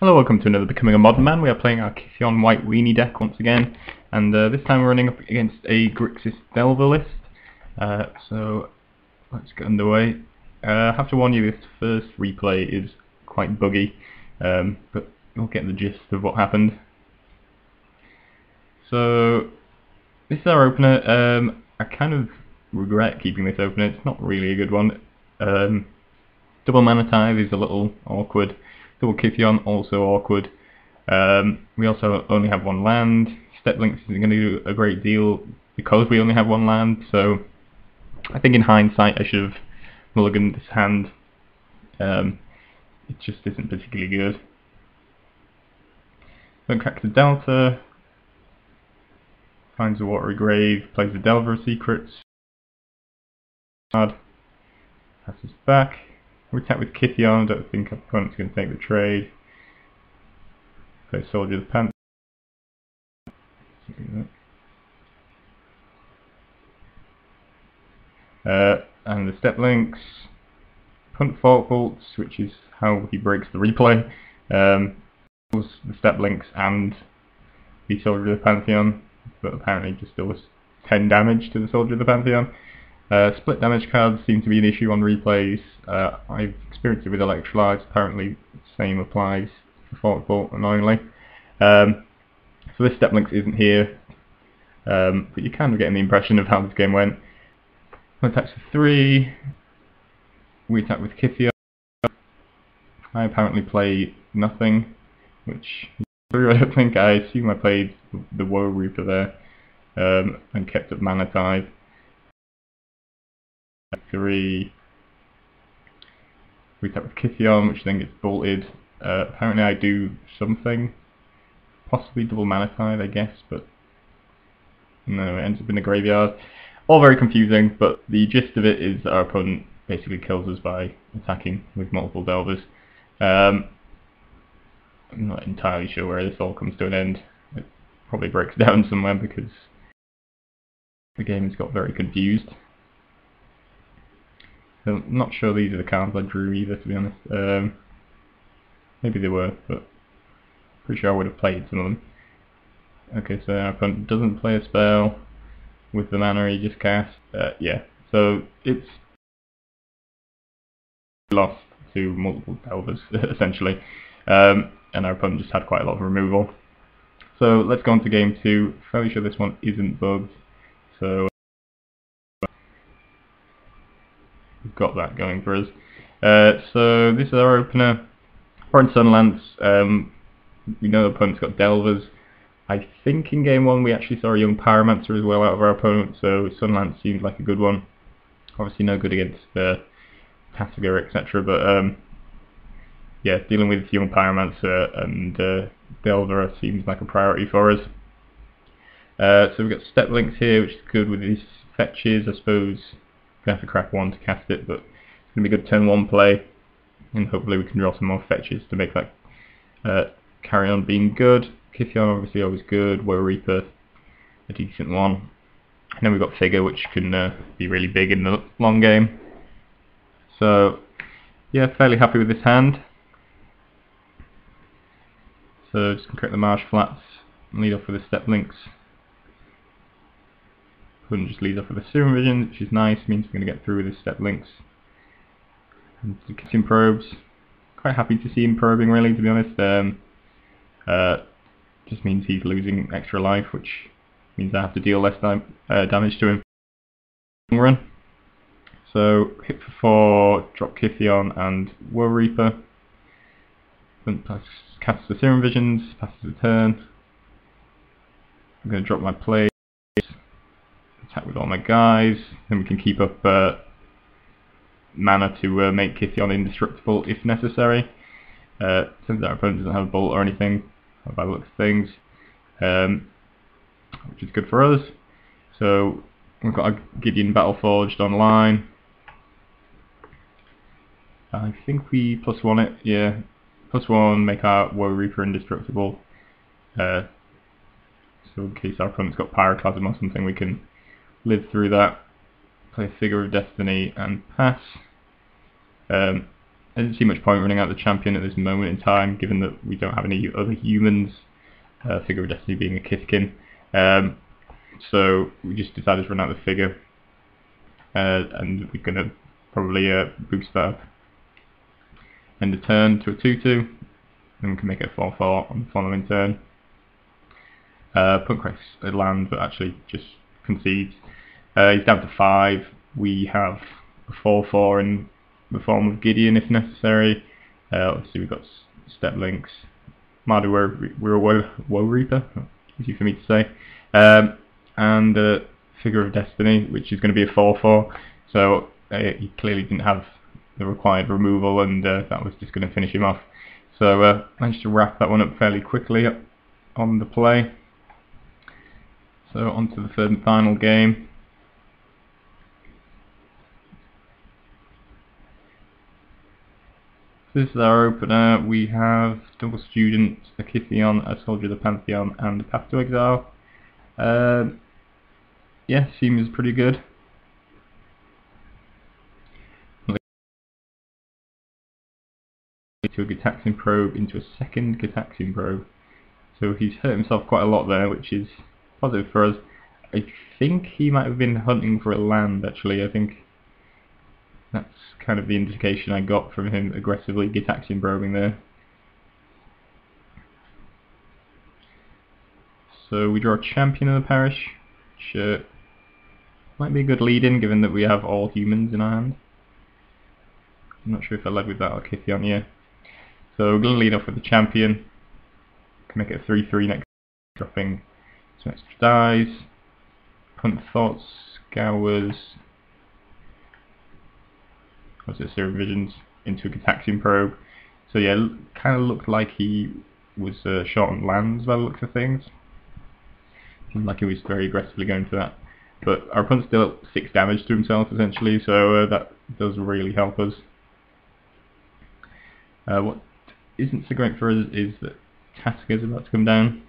Hello, welcome to another Becoming a Modern Man. We are playing our Kytheon White Weenie deck once again, and this time we're running up against a Grixis Delver list. So let's get underway. I have to warn you, this first replay is quite buggy, but you'll get the gist of what happened. So this is our opener. I kind of regret keeping this opener. It's not really a good one. Double Mana Tithe is a little awkward. Double Kytheon, also awkward. We also only have one land. Step Links isn't going to do a great deal because we only have one land, so I think in hindsight I should have mulliganed this hand. It just isn't particularly good. Then cracks the Delta, finds a Watery Grave, plays the Delver of Secrets, passes back. We attack with Kytheon, don't think our opponent's going to take the trade. Play Soldier of the Panther. And the Step Links. Punt Fault Bolts, which is how he breaks the replay. The Step Links and the Soldier of the Pantheon, but apparently just does 10 damage to the Soldier of the Pantheon. Split damage cards seem to be an issue on replays. I've experienced it with Electrolytes, apparently the same applies for Fault Bolt, annoyingly. So this Step Links isn't here, but you're kind of getting the impression of how this game went. One attacks for 3, we attack with Kytheon. I apparently play nothing, which is true, I don't think. I assume I played the Woe Reaper there, and kept up Mana Tithe. 3, we attack with Kytheon, which then gets bolted. Apparently I do something, possibly double Mana Tithe, I guess, but no, it ends up in the graveyard. All very confusing, but the gist of it is our opponent basically kills us by attacking with multiple Delvers. I'm not entirely sure where this all comes to an end. It probably breaks down somewhere because the game has got very confused. I'm not sure these are the cards I drew either, to be honest. Maybe they were, but pretty sure I would have played some of them. Okay, so our opponent doesn't play a spell with the mana he just cast. Yeah, so it's lost to multiple Delvers, essentially. And our opponent just had quite a lot of removal. So let's go on to game 2. Fairly sure this one isn't bugged, so we've got that going for us. So this is our opener. Foreign Sunlance. We know the opponent's got Delvers. I think in game 1 we actually saw a young Pyromancer as well out of our opponent, so Sunlance seems like a good one. Obviously no good against Tasigur, etc. But yeah, dealing with young Pyromancer and Delver seems like a priority for us. So we've got Step Links here, which is good with these fetches. I suppose we have to crack 1 to cast it, but it's going to be good turn 1 play, and hopefully we can draw some more fetches to make that carry on being good. Kytheon obviously always good, Woe Reaper a decent one, and then we've got Figure, which can be really big in the long game. So yeah, fairly happy with this hand. So just correct the Marsh Flats and lead off with the Step Links. Couldn't just lead off with the Serum Vision, which is nice, means we're going to get through with the Step Links. And the Kitchen Probes, quite happy to see him probing, really, to be honest. Just means he's losing extra life, which means I have to deal less damage to him in the long run. So hit for 4, drop Kytheon and Woe Reaper. Then casts the Serum Visions, passes the turn. I'm going to drop my plays, attack with all my guys, then we can keep up mana to make Kytheon indestructible if necessary. Since our opponent doesn't have a bolt or anything, by the looks of things, which is good for us. So we've got a Gideon Battleforged online. I think we +1 it, yeah. +1, make our Woe Reaper indestructible. So in case our opponent's got Pyroclasm or something, we can live through that. Play Figure of Destiny and pass. I didn't see much point running out the champion at this moment in time, given that we don't have any other humans, Figure of Destiny being a Kytheon. So we just decided to run out the figure, and we're going to probably boost that up. End the turn to a 2-2, and we can make it a 4-4 on the following turn. Punt cracks a land, but actually just concedes. He's down to 5. We have a 4-4 in the form of Gideon if necessary. Obviously we've got step links. Mardu we're a Woe Reaper, easy for me to say. And Figure of Destiny, which is going to be a 4-4. So he clearly didn't have the required removal, and that was just going to finish him off. So managed to wrap that one up fairly quickly on the play. So on to the third and final game. This is our opener. We have Double Student, a Kytheon, a Soldier of the Pantheon, and a Path to Exile. Yeah, seems pretty good. To a Gitaxian Probe into a second Gitaxian Probe. So he's hurt himself quite a lot there, which is positive for us. I think he might have been hunting for a land, actually. I think that's kind of the indication I got from him aggressively Gitaxian probing there. So we draw a champion of the parish, which might be a good lead-in given that we have all humans in our hand. I'm not sure if I led with that or Kytheon, yeah. So we're going to lead off with the champion. Can make it a 3-3 next, dropping some extra dice. Punt Thoughts, Scours, what's it, Serum Visions, into a Gitaxian Probe. So yeah, kind of looked like he was short on lands by the looks of things. Seemed like he was very aggressively going for that. But our opponent still 6 damage to himself essentially, so that does really help us. What isn't so great for us is that Tasker is about to come down.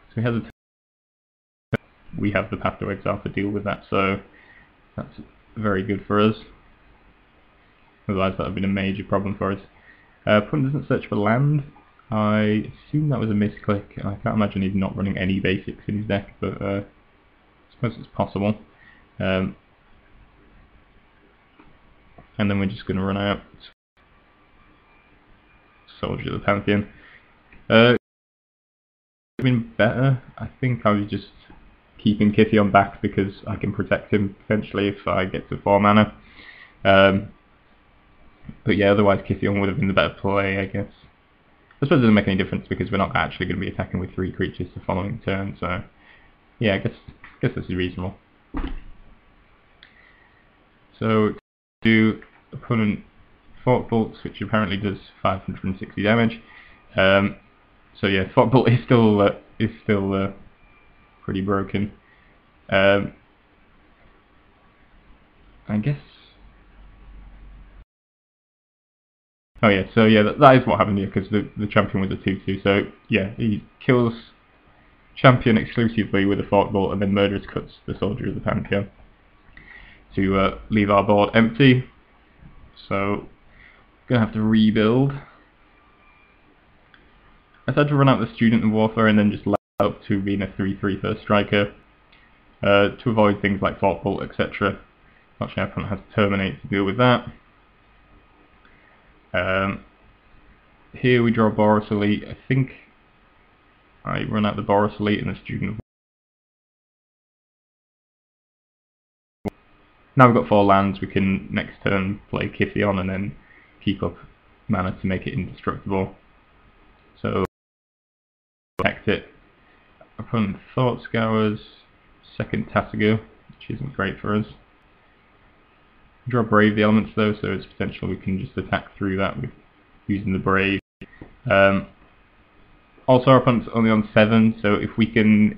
So he has we have the Path to Exile to deal with that, so that's very good for us. Otherwise that would have been a major problem for us. Opponent doesn't search for land. I assume that was a misclick. I can't imagine he's not running any basics in his deck, but I suppose it's possible. And then we're just going to run out Soldier of the Pantheon. Been better. I think I was just keeping Kytheon back because I can protect him potentially if I get to 4 mana. But yeah, otherwise Kytheon would have been the better play, I guess. I suppose it doesn't make any difference because we're not actually going to be attacking with 3 creatures the following turn, so yeah, I guess this is reasonable. So do opponent Fork Bolts, which apparently does 560 damage. So yeah, Fork Bolt is still pretty broken. I guess. Oh yeah, so yeah, that is what happened here because the champion was a 2-2. So yeah, he kills champion exclusively with a Fork Bolt and then murderous cuts the Soldier of the Pantheon to leave our board empty. So gonna have to rebuild. I decided to run out the Student of Warfare and then just let up to being a 3-3 first striker to avoid things like Fork Bolt, etc. Actually, our opponent has to Terminate to deal with that. Here we draw Boros Elite. I think I run out the Boros Elite and the Student of Warfare. Now we've got 4 lands, we can next turn play Kytheon and then keep up mana to make it indestructible. So protect it. Opponent Thought Scours, second Tassigo, which isn't great for us. Draw Brave the Elements though, so it's potential we can just attack through that with using the Brave. Also our opponent's only on 7, so if we can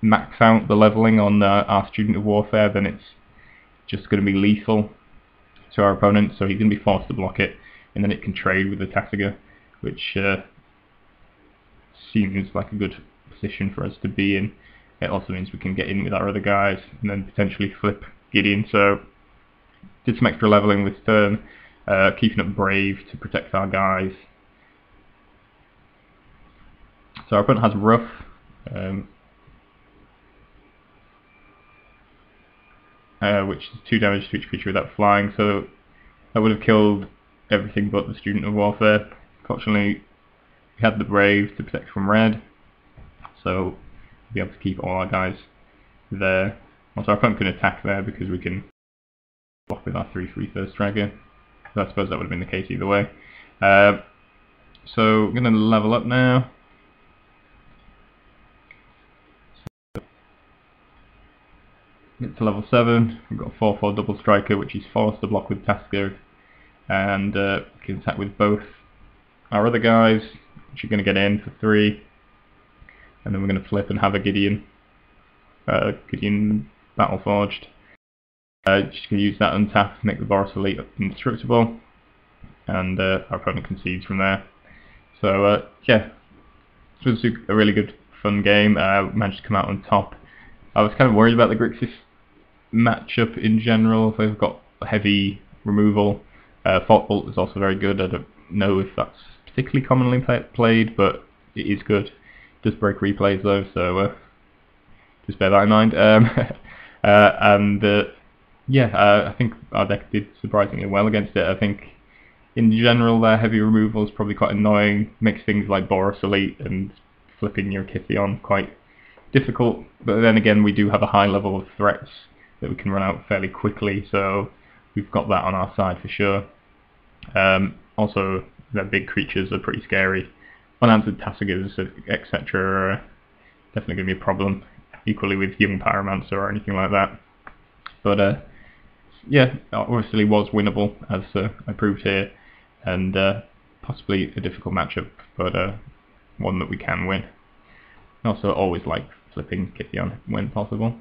max out the leveling on our Student of Warfare, then it's just going to be lethal to our opponent, so he's going to be forced to block it, and then it can trade with the Tassigo, which seems like a good position for us to be in. It also means we can get in with our other guys and then potentially flip Gideon, so Did some extra leveling this turn, keeping up Brave to protect our guys. So our opponent has Rough, which is 2 damage to each creature without flying, so that would have killed everything but the Student of Warfare. Fortunately, we had the Brave to protect from red, so we'll be able to keep all our guys there. Also, our opponent can attack there because we can block with our 3/3 First Striker. So I suppose that would have been the case either way. So we're going to level up now. Get to level 7, we've got a 4/4 double striker which is forced to block with Tasker, and we can attack with both our other guys, which are going to get in for 3, and then we're going to flip and have a Kytheon Battleforged. Just going to use that untap to make the Boros Elite indestructible, and our opponent concedes from there. So yeah, this was a really good fun game. Managed to come out on top. I was kind of worried about the Grixis matchup in general. They've got heavy removal. Fort Bolt is also very good. I don't know if that's particularly commonly played, but it is good. It does break replays though, so just bear that in mind. Yeah, I think our deck did surprisingly well against it. I think in general their heavy removal is probably quite annoying. Makes things like Boros Elite and flipping your Kytheon quite difficult, but then again we do have a high level of threats that we can run out fairly quickly, so we've got that on our side for sure. Also, their big creatures are pretty scary. Unanswered Tassigers, etc. are definitely going to be a problem, equally with Young Pyromancer or anything like that. But yeah, obviously was winnable, as I proved here, and possibly a difficult matchup, but one that we can win. Also always like flipping Kytheon when possible.